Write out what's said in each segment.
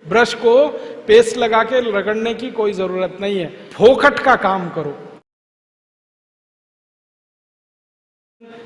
Brush को paste लगा के रगड़ने की कोई जरूरत नहीं है, फोकट का काम करो।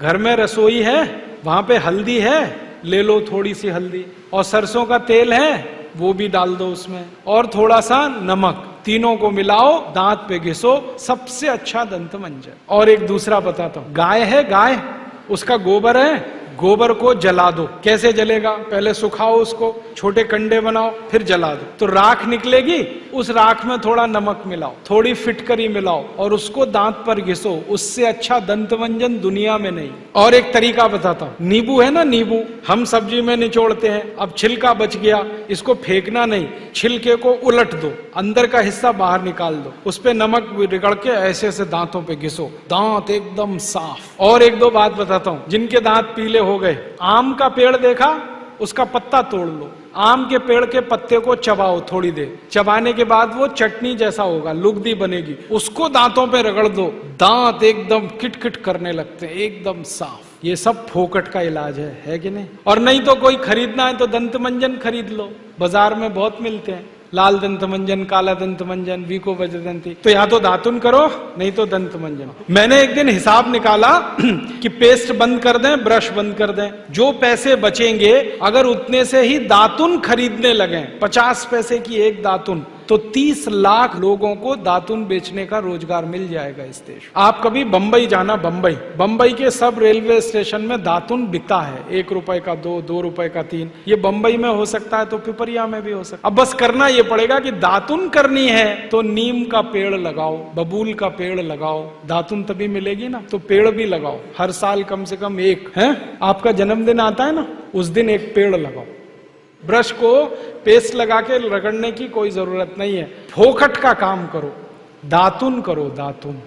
घर में रसोई है, वहां पे हल्दी है, ले लो थोड़ी सी हल्दी, और सरसों का तेल है वो भी डाल दो उसमें, और थोड़ा सा नमक, तीनों को मिलाओ, दांत पे घिसो, सबसे अच्छा दंत मंजन। और एक दूसरा बताता हूं, गाय है, गाय उसका गोबर है, गोबर को जला दो। कैसे जलेगा? पहले सुखाओ उसको, छोटे कंडे बनाओ, फिर जला दो, तो राख निकलेगी। उस राख में थोड़ा नमक मिलाओ, थोड़ी फिटकरी मिलाओ और उसको दांत पर घिसो। उससे अच्छा दंत मंजन दुनिया में नहीं। और एक तरीका बताता हूं, नींबू है ना, नींबू हम सब्जी में निचोड़ते हैं, अब छिलका बच गया, इसको फेंकना नहीं, छिलके को उलट दो, अंदर का हिस्सा बाहर निकाल दो, उस पे नमक रगड़ के ऐसे ऐसे दांतों पे घिसो, दांत एकदम साफ। और एक दो बात बताता हूं, जिनके दांत पीले हो गए, आम का पेड़ देखा, उसका पत्ता तोड़ लो, आम के पेड़ के पत्ते को चबाओ थोड़ी देर, चबाने के बाद वो चटनी जैसा होगा, लुगदी बनेगी, उसको दांतों पे रगड़ दो, दांत एकदम किटकिट करने लगते हैं, एकदम साफ। ये सब फोकट का इलाज है कि नहीं? और नहीं तो कोई खरीदना है तो दंत मंजन खरीद लो, बाजार में बहुत मिलते हैं, लाल दंत मंजन, काला दंत मंजन, वीको वज्रदंती। तो या तो दातुन करो, नहीं तो दंत मंजन। मैंने एक दिन हिसाब निकाला कि पेस्ट बंद कर दें, ब्रश बंद कर दें, जो पैसे बचेंगे अगर उतने से ही दातुन खरीदने लगे, 50 पैसे की एक दातुन, तो 30 लाख लोगों को दातुन बेचने का रोजगार मिल जाएगा इस देश। आप कभी बंबई जाना, बंबई के सब रेलवे स्टेशन में दातुन बिकता है, 1 रुपए का 2 रुपए का 3। ये बंबई में हो सकता है तो पिपरिया में भी हो सकता है। अब बस करना ये पड़ेगा कि दातुन करनी है तो नीम का पेड़ लगाओ, बबूल का पेड़ लगाओ, दातुन तभी मिलेगी ना। तो पेड़ भी लगाओ, हर साल कम से कम एक है। आपका जन्मदिन आता है ना, उस दिन एक पेड़ लगाओ। ब्रश को पेस्ट लगा के रगड़ने की कोई जरूरत नहीं है, फोकट का काम करो, दातुन करो, दातुन।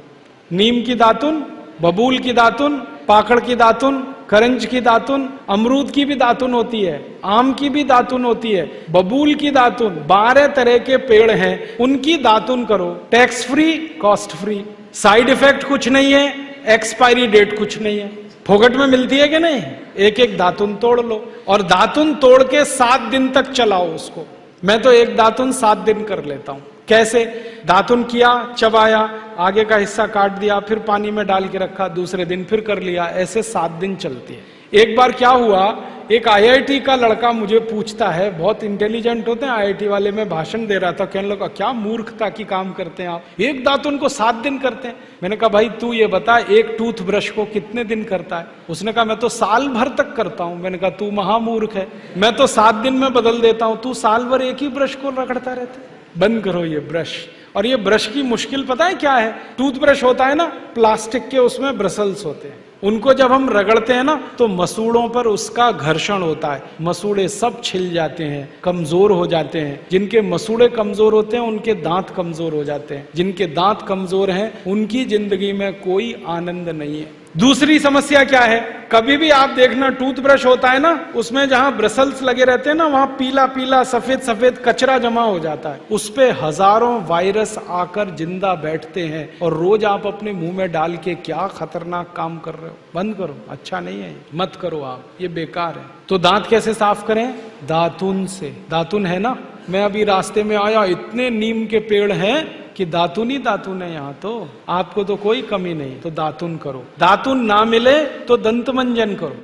नीम की दातुन, बबूल की दातुन, पाकड़ की दातुन, करंज की दातुन, अमरूद की भी दातुन होती है, आम की भी दातुन होती है, बबूल की दातुन, 12 तरह के पेड़ हैं, उनकी दातुन करो। Tax free, cost free, side effect कुछ नहीं है, एक्सपायरी डेट कुछ नहीं है, फोकट में मिलती है कि नहीं? एक एक दातुन तोड़ लो और दातुन तोड़ के 7 दिन तक चलाओ उसको। मैं तो एक दातुन 7 दिन कर लेता हूं। कैसे? दातुन किया, चबाया, आगे का हिस्सा काट दिया, फिर पानी में डाल के रखा, दूसरे दिन फिर कर लिया, ऐसे 7 दिन चलती है। एक बार क्या हुआ, एक IIT का लड़का मुझे पूछता है, बहुत इंटेलिजेंट होते हैं IIT वाले, में भाषण दे रहा था, कहने लगा क्या मूर्खता की काम करते हैं आप, एक दातुन को 7 दिन करते हैं। मैंने कहा भाई तू ये बता, एक टूथब्रश को कितने दिन करता है? उसने कहा मैं तो साल भर तक करता हूं। मैंने कहा तू महामूर्ख है, मैं तो 7 दिन में बदल देता हूं, तू साल भर एक ही ब्रश को रगड़ता रहता है। बंद करो ये ब्रश। और ये ब्रश की मुश्किल पता है क्या है? टूथब्रश होता है ना, प्लास्टिक के, उसमें ब्रसल्स होते हैं, उनको जब हम रगड़ते हैं ना तो मसूड़ों पर उसका घर्षण होता है, मसूड़े सब छिल जाते हैं, कमजोर हो जाते हैं। जिनके मसूड़े कमजोर होते हैं उनके दांत कमजोर हो जाते हैं, जिनके दांत कमजोर हैं उनकी जिंदगी में कोई आनंद नहीं है। दूसरी समस्या क्या है? कभी भी आप देखना टूथब्रश होता है ना, उसमें जहां ब्रसल्स लगे रहते हैं ना, वहां पीला पीला सफेद सफेद कचरा जमा हो जाता है, उस पे हजारों वायरस आकर जिंदा बैठते हैं, और रोज आप अपने मुंह में डाल के क्या खतरनाक काम कर रहे हो। बंद करो, अच्छा नहीं है, मत करो आप, ये बेकार है। तो दांत कैसे साफ करें? दातुन से। दातुन है ना, मैं अभी रास्ते में आया, इतने नीम के पेड़ हैं कि दातुन ही दातुन है यहाँ, तो आपको तो कोई कमी नहीं। तो दातुन करो, दातुन ना मिले तो दंत मंजन करो।